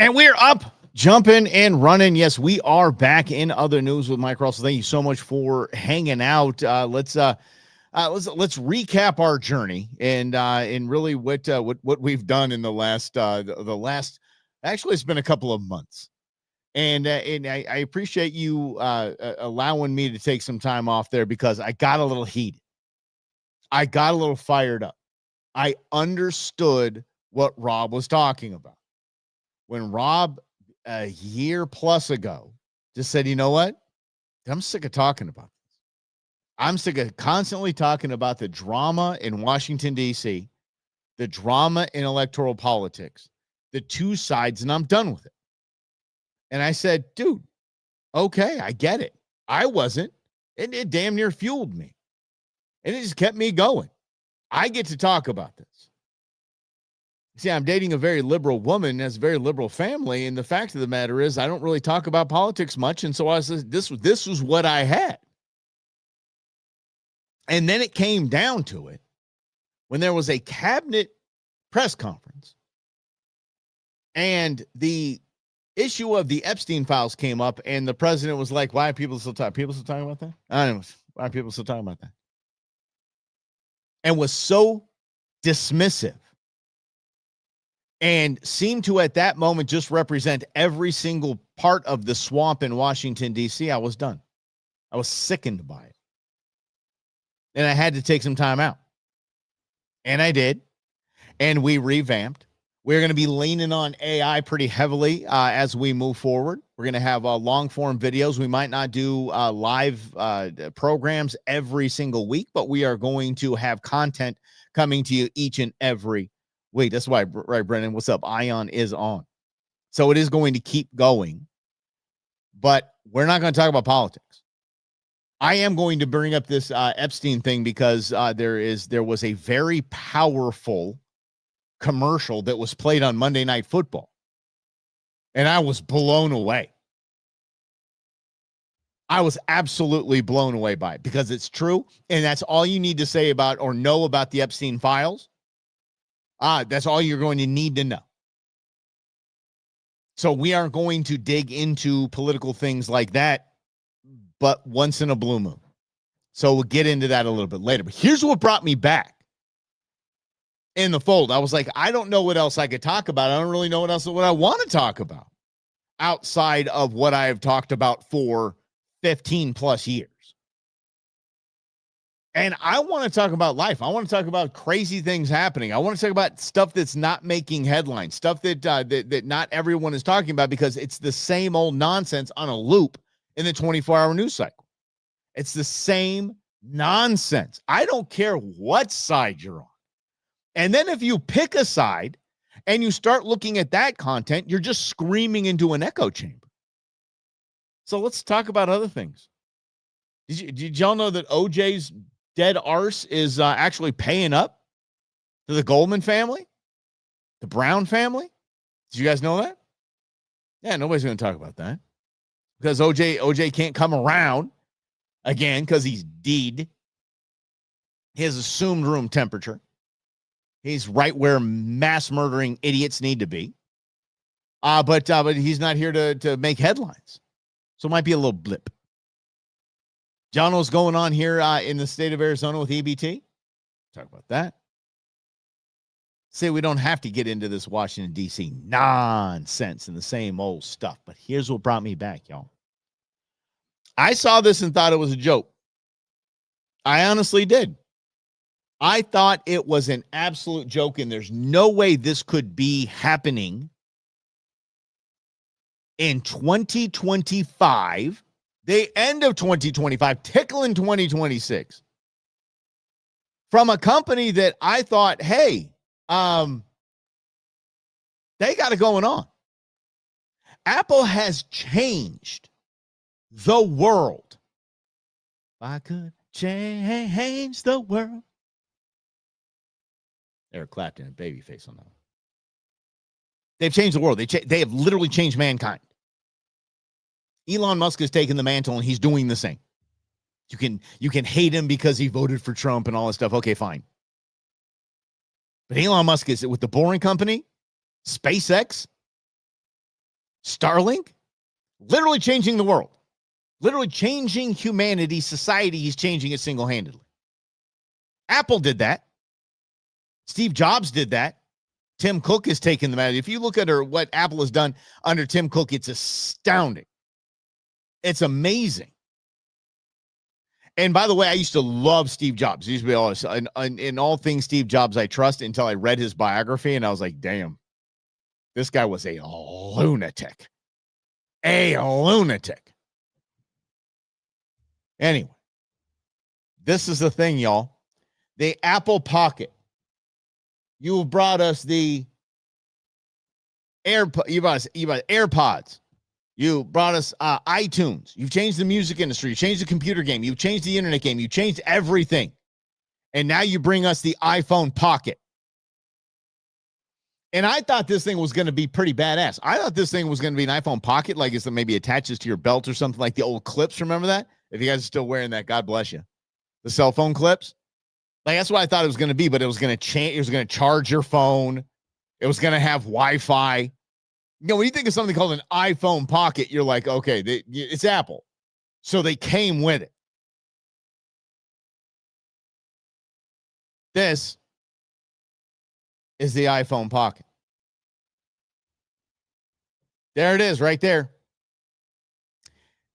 And we're up, jumping and running. Yes, we are back in other news with Mike Russell. Thank you so much for hanging out. Let's recap our journey and really what we've done in the last the last. Actually, it's been a couple of months, and I appreciate you allowing me to take some time off there because I got a little heated. I got a little fired up. I understood what Rob was talking about when Rob a year plus ago just said, you know what? I'm sick of talking about this. I'm sick of constantly talking about the drama in Washington, D.C., the drama in electoral politics, the two sides, and I'm done with it. And I said, dude, okay, I get it. I wasn't. It damn near fueled me. And it just kept me going. I get to talk about this. See, I'm dating a very liberal woman, has a very liberal family, and the fact of the matter is I don't really talk about politics much, and so I said this was what I had. And then it came down to it when there was a cabinet press conference, and the issue of the Epstein files came up, and the president was like, why are people still talking? People still talking about that? I don't know. Why are people still talking about that? And was so dismissive and seemed to at that moment just represent every single part of the swamp in Washington, D.C., I was done. I was sickened by it. And I had to take some time out. And I did. And we revamped. We're going to be leaning on AI pretty heavily as we move forward. We're going to have long-form videos. We might not do live programs every single week, but we are going to have content coming to you each and every week. That's why, right, Brendan? What's up? Ion is on. So it is going to keep going, but we're not going to talk about politics. I am going to bring up this Epstein thing because there was a very powerful commercial that was played on Monday Night Football, and I was blown away. I was absolutely blown away by it because it's true, and that's all you need to say about or know about the Epstein files. That's all you're going to need to know. So we aren't going to dig into political things like that, but once in a blue moon. So we'll get into that a little bit later. But here's what brought me back in the fold. I was like, I don't know what else I could talk about. I don't really know what I want to talk about outside of what I have talked about for 15 plus years. And I want to talk about life. I want to talk about crazy things happening. I want to talk about stuff that's not making headlines, stuff that that not everyone is talking about because it's the same old nonsense on a loop in the 24-hour news cycle. It's the same nonsense. I don't care what side you're on. And then if you pick a side and you start looking at that content, you're just screaming into an echo chamber. So let's talk about other things. Did y'all know that OJ's dead arse is actually paying up to the Goldman family, the Brown family? Did you guys know that? Yeah, nobody's going to talk about that because OJ can't come around again because he's dead. He has assumed room temperature. He's right where mass murdering idiots need to be. But he's not here to make headlines. So it might be a little blip. John, what's going on here in the state of Arizona with EBT? Talk about that. Say we don't have to get into this Washington, D.C. nonsense and the same old stuff. But here's what brought me back, y'all. I saw this and thought it was a joke. I honestly did. I thought it was an absolute joke, and there's no way this could be happening in 2025, the end of 2025, tickling 2026, from a company that I thought, hey, they got it going on. Apple has changed the world. If I could change the world. Eric Clapton and Babyface on that one. They've changed the world. They have literally changed mankind. Elon Musk has taken the mantle and he's doing the same. You can hate him because he voted for Trump and all this stuff. Okay, fine. But Elon Musk is with the Boring Company, SpaceX. Starlink, literally changing the world, literally changing humanity, society. He's changing it single-handedly. Apple did that. Steve Jobs did that. Tim Cook has taken them out. If you look at what Apple has done under Tim Cook, it's astounding. It's amazing. And by the way, I used to love Steve Jobs. He used to be all in all things Steve Jobs I trust, until I read his biography and I was like, damn, this guy was a lunatic. A lunatic. Anyway, this is the thing, y'all. The Apple Pocket. You brought us the you brought AirPods. You brought us iTunes. You've changed the music industry. You changed the computer game. You've changed the internet game. You changed everything. And now you bring us the iPhone Pocket. And I thought this thing was going to be pretty badass. I thought this thing was going to be an iPhone Pocket, like it's maybe attaches to your belt or something, like the old clips. Remember that? If you guys are still wearing that, God bless you. The cell phone clips. Like, that's what I thought it was going to be, but it was going to change. It was going to charge your phone. It was going to have Wi-Fi. You know, when you think of something called an iPhone Pocket, you're like, okay, it's Apple. So they came with it. This is the iPhone Pocket. There it is right there.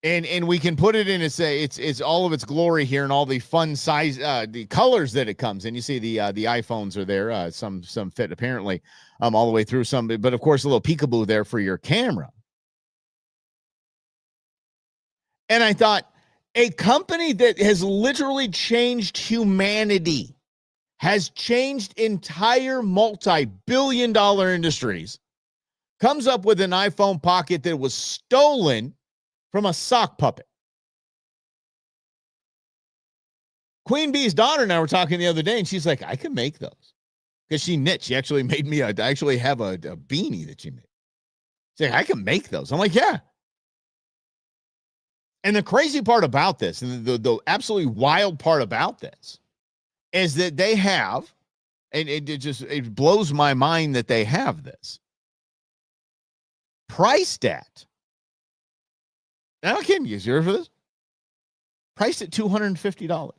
And we can put it in it's all of its glory here and all the fun size, the colors that it comes in. You see the iPhones are there. Some fit apparently all the way through, some, but of course a little peekaboo there for your camera. And I thought, a company that has literally changed humanity, has changed entire multi-billion-dollar industries, comes up with an iPhone Pocket that was stolen from a sock puppet. Queen Bee's daughter and I were talking the other day, and she's like, I can make those. Because she knit. She actually made me I actually have a beanie that she made. She's like, I can make those. I'm like, yeah. And the crazy part about this, and the absolutely wild part about this, is that they have, and it blows my mind that they have this, priced at, now, I'm kidding you. You ready for this? Priced at $250.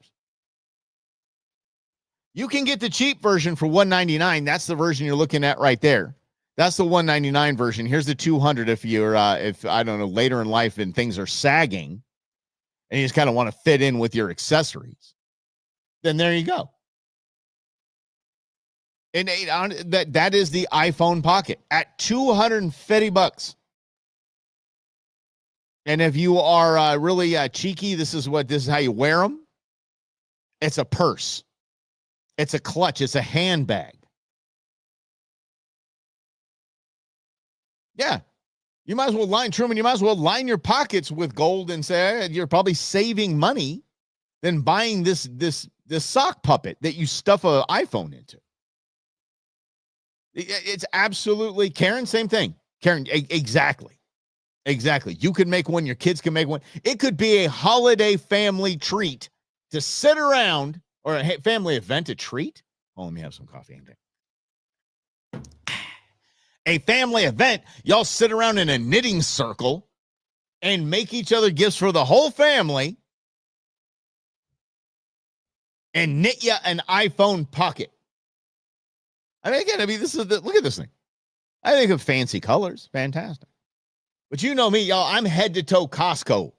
You can get the cheap version for $199. That's the version you're looking at right there. That's the $199 version. Here's the $200 if you're, if I don't know, later in life and things are sagging, and you just kind of want to fit in with your accessories. Then there you go. And that is the iPhone Pocket at $250. And if you are really cheeky, this is how you wear them. It's a purse. It's a clutch. It's a handbag. Yeah. You might as well Truman, you might as well line your pockets with gold and say, hey, you're probably saving money than buying this sock puppet that you stuff an iPhone into. It's absolutely, Karen, same thing. Karen, exactly. Exactly. You could make one. Your kids can make one. It could be a holiday family treat to sit around, or a family event, a treat. Oh, let me have some coffee. A family event. Y'all sit around in a knitting circle and make each other gifts for the whole family and knit you an iPhone Pocket. This is look at this thing. I think of fancy colors. Fantastic. But you know me, y'all, I'm head to toe Costco.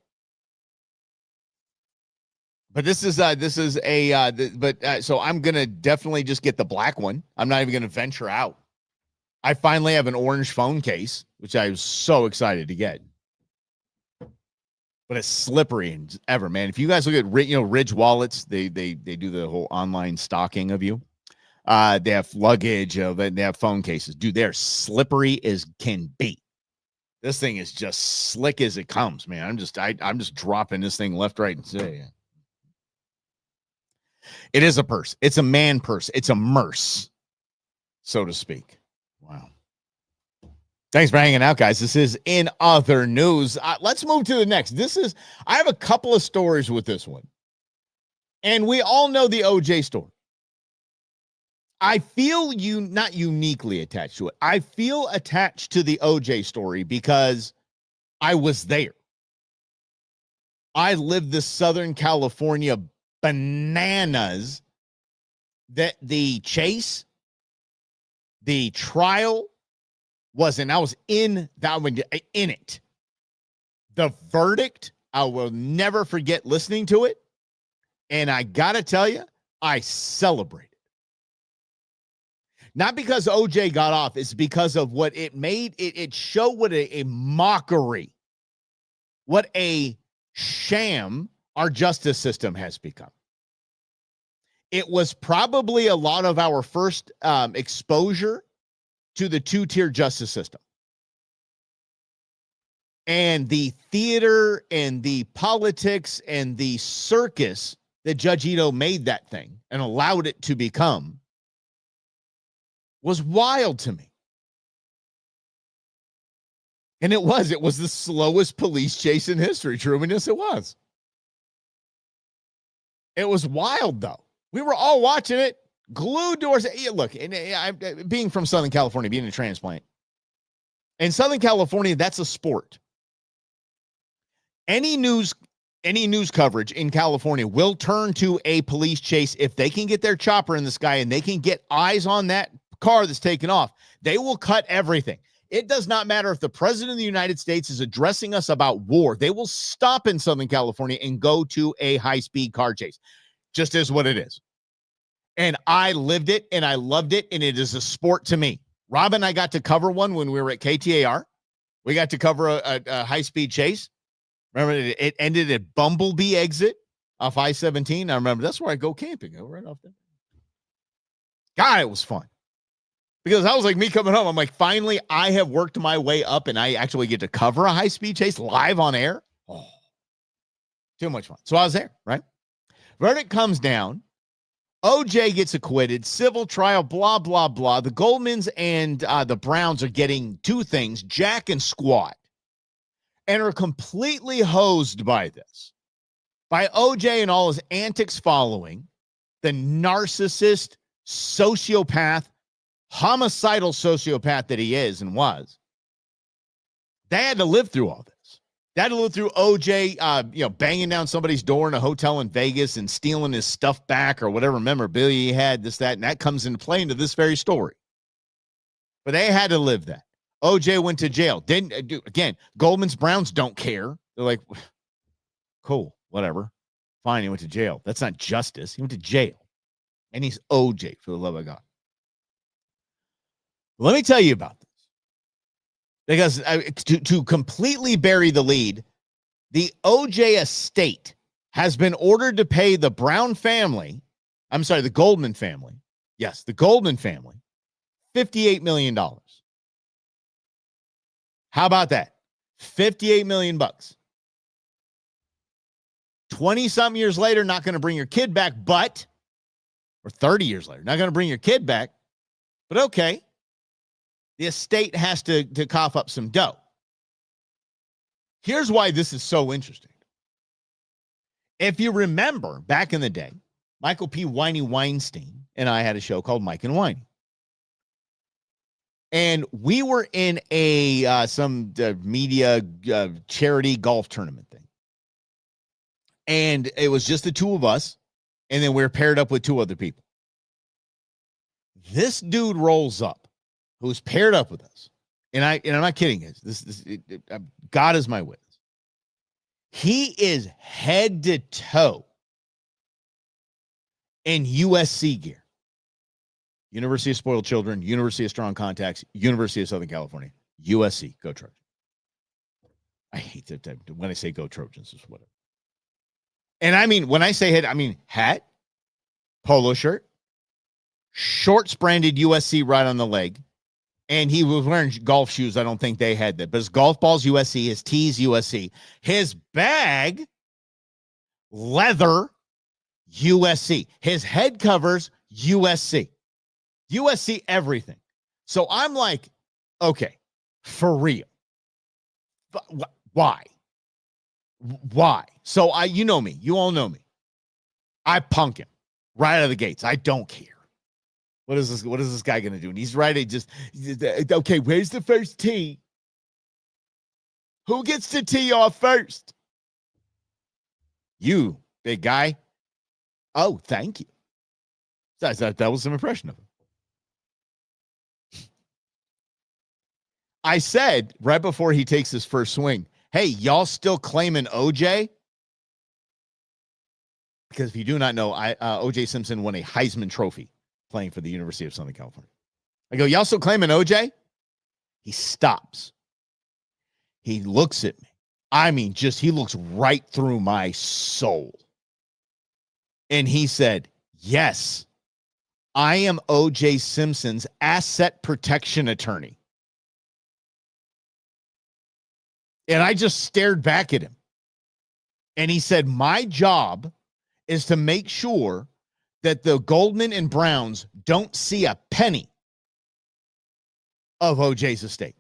But so I'm going to definitely just get the black one. I'm not even going to venture out. I finally have an orange phone case, which I was so excited to get. But it's slippery and ever, man. If you guys look at, Ridge Wallets, they do the whole online stocking of you. They have luggage of it. They have phone cases. Dude, they're slippery as can be. This thing is just slick as it comes, man. I'm just dropping this thing left, right, and say. It is a purse. It's a man purse. It's a merce, so to speak. Wow. Thanks for hanging out, guys. This is In Other News. Let's move to the next. I have a couple of stories with this one. And we all know the OJ story. I feel not uniquely attached to it. I feel attached to the OJ story because I was there. I lived the Southern California bananas that the chase, the trial wasn't. I was in that one, in it. The verdict, I will never forget listening to it. And I got to tell you, I celebrated. Not because OJ got off, it's because of what it made. It showed what a mockery, what a sham our justice system has become. It was probably a lot of our first exposure to the two-tier justice system. And the theater and the politics and the circus that Judge Ito made that thing and allowed it to become was wild to me. And it was the slowest police chase in history, Truman. Yes, it was. It was wild, though. We were all watching it, glued to our... Look, and being from Southern California, being a transplant, in Southern California, that's a sport. Any news coverage in California will turn to a police chase if they can get their chopper in the sky and they can get eyes on that car that's taken off. They will cut everything. It does not matter if the president of the United States is addressing us about war. They will stop in Southern California and go to a high-speed car chase. Just is what it is. And I lived it and I loved it, and it is a sport to me. Rob and I got to cover one when we were at KTAR. We got to cover a high-speed chase. Remember, it ended at Bumblebee exit off I-17. I remember that's where I go camping. Right off there. God, it was fun. Because I was like, me coming home, I'm like, finally, I have worked my way up and I actually get to cover a high-speed chase live on air. Oh, too much fun. So I was there, right? Verdict comes down. OJ gets acquitted. Civil trial, blah, blah, blah. The Goldmans and the Browns are getting two things, Jack and Squat, and are completely hosed by this. By OJ and all his antics following, the narcissist, sociopath, homicidal sociopath that he is and was. They had to live through all this. They had to live through OJ, banging down somebody's door in a hotel in Vegas and stealing his stuff back or whatever memorabilia he had, this, that, and that comes into play into this very story. But they had to live that. OJ went to jail. Again, Goldman's Browns don't care. They're like, cool, whatever. Fine, he went to jail. That's not justice. He went to jail. And he's OJ, for the love of God. Let me tell you about this. Because to completely bury the lead, the OJ estate has been ordered to pay the Brown family, the Goldman family. Yes, the Goldman family, $58 million. How about that? 58 million bucks. 20-something years later, not going to bring your kid back, or 30 years later, not going to bring your kid back, but okay. The estate has to cough up some dough. Here's why this is so interesting. If you remember, back in the day, Michael P. Whiny Weinstein and I had a show called Mike and Whiny. And we were in some media charity golf tournament thing. And it was just the two of us. And then we were paired up with two other people. This dude rolls up, who's paired up with us. And I'm not kidding. God is my witness. He is head to toe in USC gear. University of Spoiled Children, University of Strong Contacts, University of Southern California, USC, go Trojans. I hate that when I say go Trojans, is whatever. And I mean, when I say head, I mean hat, polo shirt, shorts branded USC right on the leg. And he was wearing golf shoes. I don't think they had that. But his golf balls, USC. His tees, USC. His bag, leather, USC. His head covers, USC. USC everything. So I'm like, okay, for real. Why? Why? So you know me. You all know me. I punk him right out of the gates. I don't care. What is this guy going to do? And he's right. Okay, where's the first tee? Who gets to tee off first? You, big guy. Oh, thank you. That was some impression of him. I said right before he takes his first swing, hey, y'all still claiming OJ? Because if you do not know, OJ Simpson won a Heisman Trophy playing for the University of Southern California. I go, y'all still claiming OJ? He stops. He looks at me. I mean, he looks right through my soul. And he said, yes, I am OJ Simpson's asset protection attorney. And I just stared back at him. And he said, my job is to make sure that the Goldman and Browns don't see a penny of OJ's estate.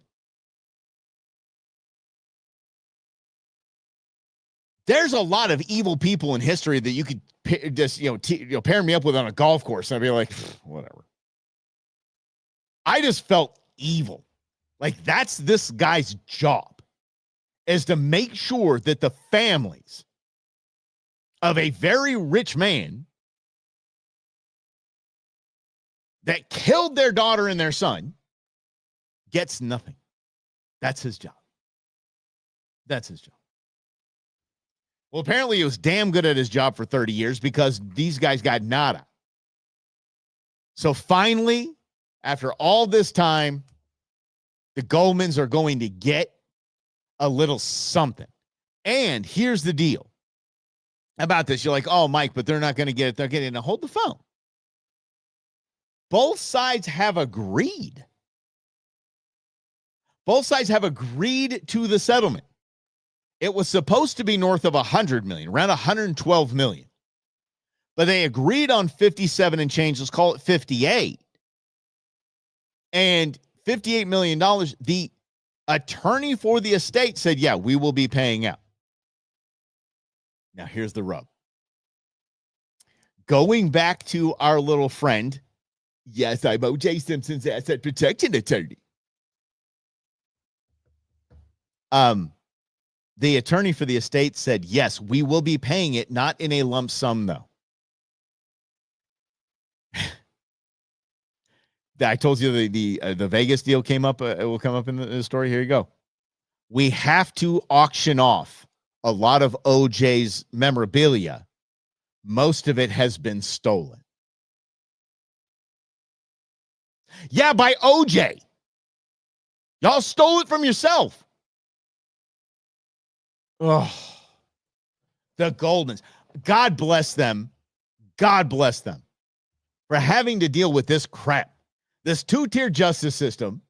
There's a lot of evil people in history that you could just, pair me up with on a golf course. And I'd be like, whatever. I just felt evil. Like, that's this guy's job, is to make sure that the families of a very rich man that killed their daughter and their son gets nothing. That's his job. That's his job. Well, apparently he was damn good at his job for 30 years because these guys got nada. So finally, after all this time, the Goldmans are going to get a little something. And here's the deal about this. You're like, oh, Mike, but they're not going to get it. They're getting it. Hold the phone. Both sides have agreed. Both sides have agreed to the settlement. It was supposed to be north of 100 million, around 112 million. But they agreed on 57 and change. Let's call it 58. And $58 million, the attorney for the estate said, yeah, we will be paying out. Now, here's the rub. Going back to our little friend, yes, I'm O.J. Simpson's asset protection attorney. The attorney for the estate said, yes, we will be paying it, not in a lump sum, though. I told you the Vegas deal came up. It will come up in the story. Here you go. We have to auction off a lot of OJ's memorabilia. Most of it has been stolen. Yeah, by OJ. Y'all stole it from yourself. Oh, the Goldmans. God bless them. God bless them for having to deal with this crap. This two-tier justice system,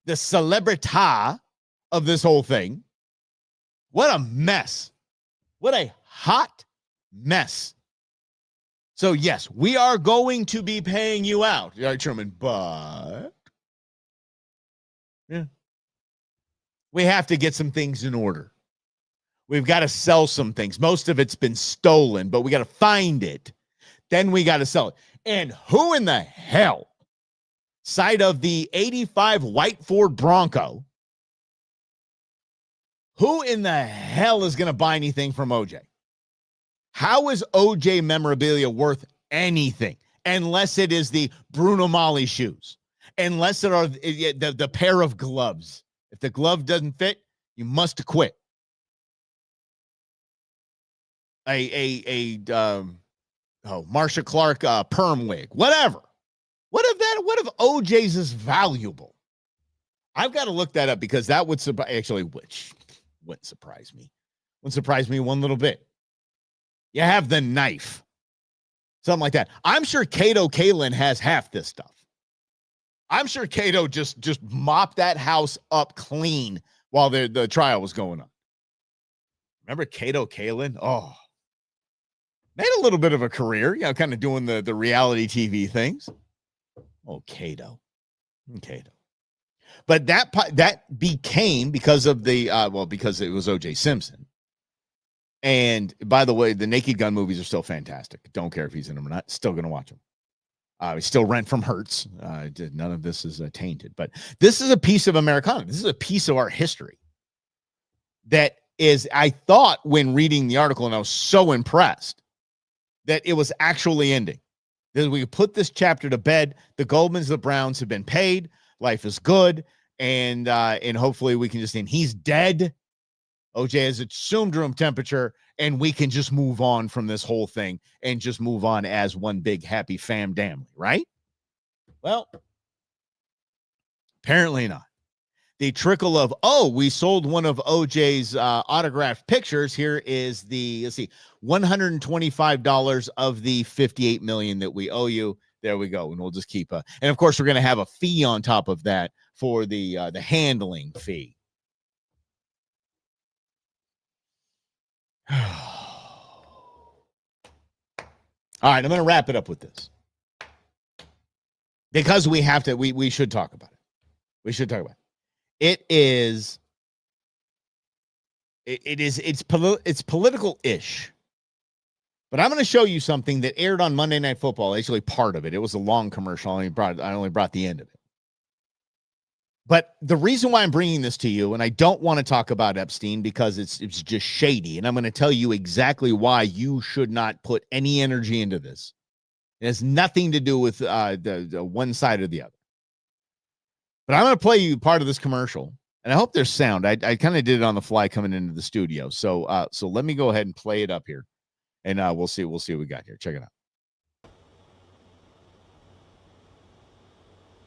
the celebrity of this whole thing. What a mess. What a hot mess. So, yes, we are going to be paying you out. All right, Truman, but yeah, we have to get some things in order. We've got to sell some things. Most of it's been stolen, but we got to find it. Then we got to sell it. And who in the hell, side of the 85 white Ford Bronco, who in the hell is going to buy anything from OJ? How is OJ memorabilia worth anything unless it is the Bruno Mali shoes, unless it are the pair of gloves? If the glove doesn't fit, you must quit. Marsha Clark perm wig, whatever. What if OJ's is valuable? I've got to look that up because that would which wouldn't surprise me. Wouldn't surprise me one little bit. You have the knife, something like that. I'm sure Kato Kaelin has half this stuff. I'm sure Kato just mopped that house up clean while the trial was going on. Remember Kato Kaelin? Oh, made a little bit of a career, kind of doing the reality TV things. Oh, Kato. But that became because of because it was O.J. Simpson. And by the way, the Naked Gun movies are still fantastic. Don't care if he's in them or not. Still going to watch them. We still rent from Hertz. None of this is tainted, but this is a piece of Americana. This is a piece of our history that is, I thought when reading the article, and I was so impressed that it was actually ending. That we could put this chapter to bed. The Goldmans, the Browns have been paid. Life is good. And hopefully we can just, and he's dead. OJ has assumed room temperature, and we can just move on from this whole thing and just move on as one big happy family, right? Well, apparently not. The trickle of, we sold one of OJ's autographed pictures. Here is the, let's see, $125 of the $58 million that we owe you. There we go. And we'll just keep and of course, we're going to have a fee on top of that for the handling fee. All right, I'm going to wrap it up with this. Because we have to, we should talk about it. We should talk about it. It's political-ish. But I'm going to show you something that aired on Monday Night Football, actually part of it. It was a long commercial. I only brought the end of it. But the reason why I'm bringing this to you, and I don't want to talk about Epstein because it's just shady, and I'm going to tell you exactly why you should not put any energy into this. It has nothing to do with the one side or the other. But I'm going to play you part of this commercial, and I hope there's sound. I kind of did it on the fly coming into the studio. So let me go ahead and play it up here, and we'll see what we got here. Check it out.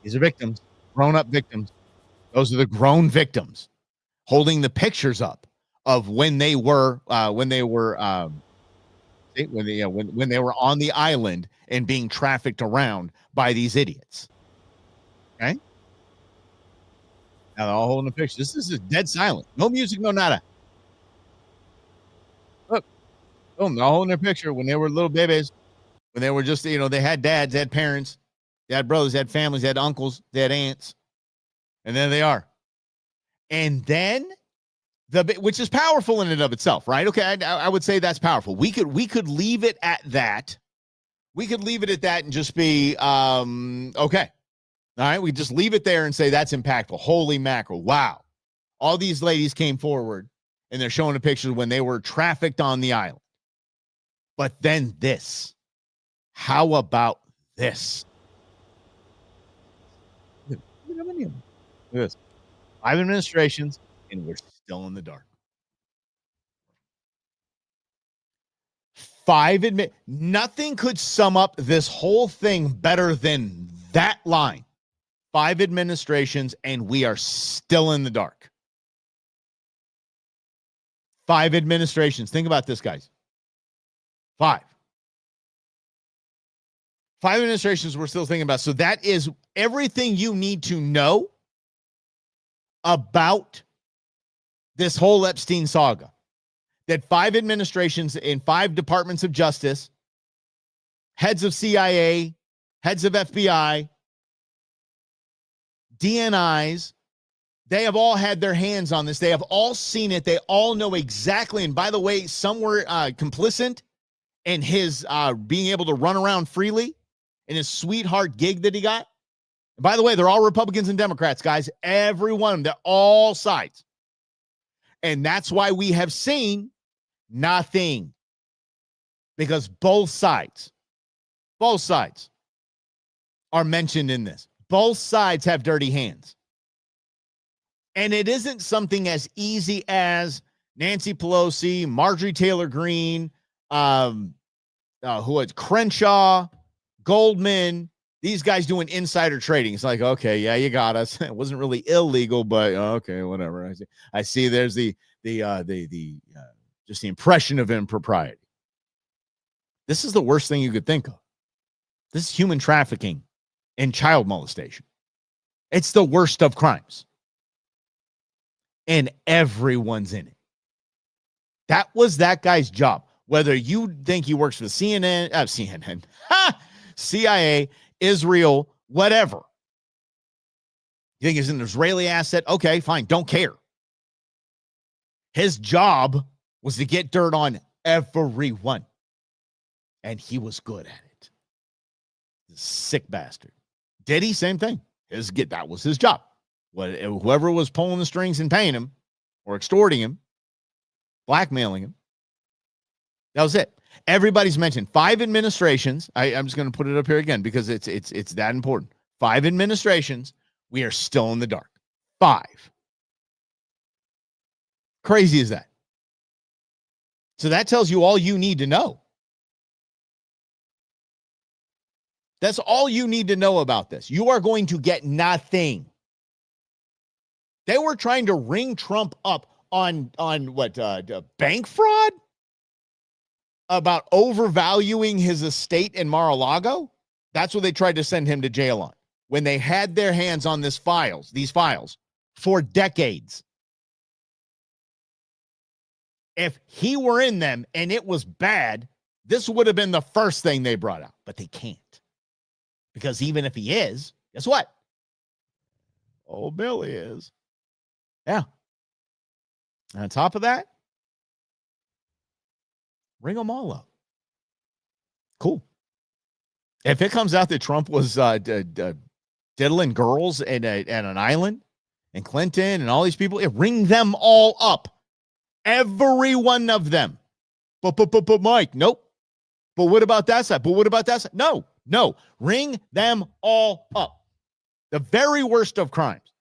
These are victims, grown-up victims. Those are the grown victims holding the pictures up of when they were on the island and being trafficked around by these idiots. Okay. Now they're all holding a picture. This is dead silent. No music, no nada. Look, boom, they're all holding their picture when they were little babies, when they were just, they had dads, they had parents, they had brothers, they had families, they had uncles, they had aunts. And there they are. And then which is powerful in and of itself, right? Okay, I would say that's powerful. We could leave it at that. We could leave it at that and just be okay. All right, we just leave it there and say that's impactful. Holy mackerel! Wow, all these ladies came forward and they're showing a picture when they were trafficked on the island. But then this. How about this? Look at this. 5 administrations, and we're still in the dark. 5 nothing could sum up this whole thing better than that line. 5 administrations, and we are still in the dark. 5 administrations. Think about this, guys. 5 administrations we're still thinking about. So that is everything you need to know about this whole Epstein saga. That 5 administrations in 5 departments of justice, heads of CIA, heads of FBI, DNIs, they have all had their hands on this. They have all seen it. They all know exactly. And by the way, some were complicit in his being able to run around freely in his sweetheart gig that he got. And by the way, they're all Republicans and Democrats, guys. Every one of them, they're all sides. And that's why we have seen nothing. Because both sides are mentioned in this. Both sides have dirty hands. And it isn't something as easy as Nancy Pelosi, Marjorie Taylor Greene, Crenshaw, Goldman, these guys doing insider trading. It's like, okay, yeah, you got us. It wasn't really illegal, but okay, whatever. I see there's the just the impression of impropriety. This is the worst thing you could think of. This is human trafficking and child molestation. It's the worst of crimes. And everyone's in it. That was that guy's job. Whether you think he works for CNN, CIA, Israel, whatever. You think he's an Israeli asset? Okay, fine. Don't care. His job was to get dirt on everyone. And he was good at it. Sick bastard. Diddy, same thing. That was his job. Whoever was pulling the strings and paying him or extorting him, blackmailing him, that was it. Everybody's mentioned 5 administrations. I'm just going to put it up here again because it's that important. 5 administrations. We are still in the dark. 5. Crazy is that? So that tells you all you need to know. That's all you need to know about this. You are going to get nothing. They were trying to ring Trump up on what, bank fraud? About overvaluing his estate in Mar-a-Lago? That's what they tried to send him to jail on. When they had their hands on these files for decades. If he were in them and it was bad, this would have been the first thing they brought out. But they can't. Because even if he is, guess what? Old Billy is. Yeah. And on top of that, ring them all up. Cool. If it comes out that Trump was diddling girls at an island, and Clinton and all these people, ring them all up. Every one of them. But Mike, nope. But what about that side? But what about that side? No. Ring them all up. The very worst of crimes.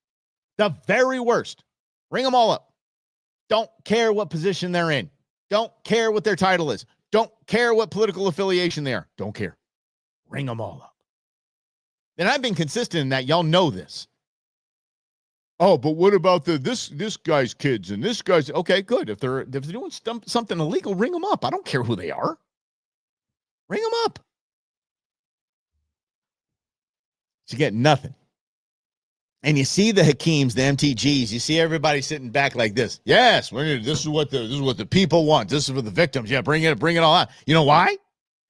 The very worst. Ring them all up. Don't care what position they're in. Don't care what their title is. Don't care what political affiliation they are. Don't care. Ring them all up. And I've been consistent in that. Y'all know this. Oh, but what about this guy's kids and this guy's? Okay, good. If they're doing something illegal, ring them up. I don't care who they are. Ring them up. You get nothing. And you see the Hakeems, the MTGs. You see everybody sitting back like this. Yes, this is what the people want. This is for the victims. Yeah, bring it all out. You know why?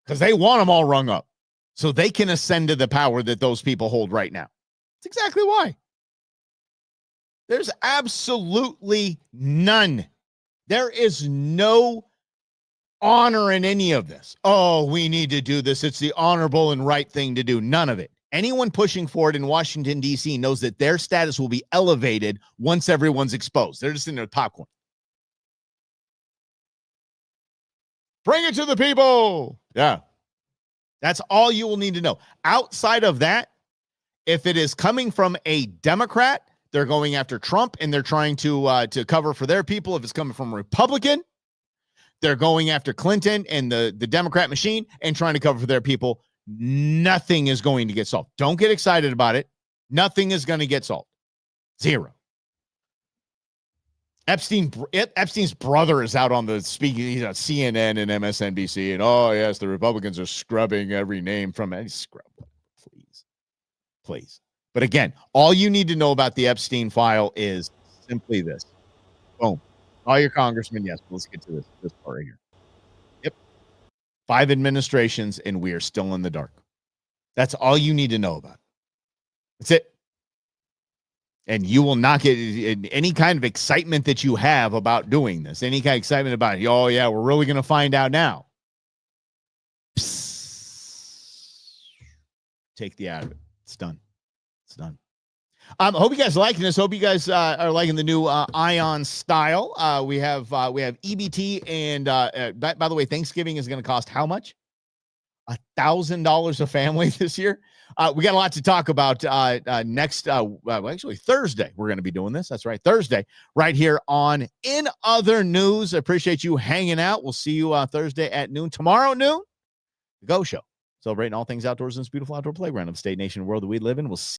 Because they want them all rung up, so they can ascend to the power that those people hold right now. That's exactly why. There's absolutely none. There is no honor in any of this. Oh, we need to do this. It's the honorable and right thing to do. None of it. Anyone pushing for it in Washington, D.C. knows that their status will be elevated once everyone's exposed. They're just in their popcorn. Bring it to the people. Yeah. That's all you will need to know. Outside of that, if it is coming from a Democrat, they're going after Trump and they're trying to cover for their people. If it's coming from a Republican, they're going after Clinton and the Democrat machine and trying to cover for their people. Nothing is going to get solved. Don't get excited about it. Nothing is going to get solved. Zero. Epstein's brother is out on the speaking, CNN and MSNBC, and oh yes, the Republicans are scrubbing every name from any scrub. Please. But again, all you need to know about the Epstein file is simply this. Boom. All your congressmen, yes. Let's get to this part right here. Yep. 5 administrations, and we are still in the dark. That's all you need to know about it. That's it. And you will not get any kind of excitement that you have about doing this. Any kind of excitement about, oh, yeah, we're really going to find out now. Psst. Take the out of it. It's done. It's done. I hope you guys are liking this. Hope you guys are liking the new Ion style. We have EBT, and by the way, Thanksgiving is going to cost how much? $1,000 a family this year. We got a lot to talk about next. Actually, Thursday we're going to be doing this. That's right, Thursday, right here on In Other News. I appreciate you hanging out. We'll see you Thursday at noon. Tomorrow at noon, The Go Show, celebrating all things outdoors in this beautiful outdoor playground of state, nation, and world that we live in. We'll see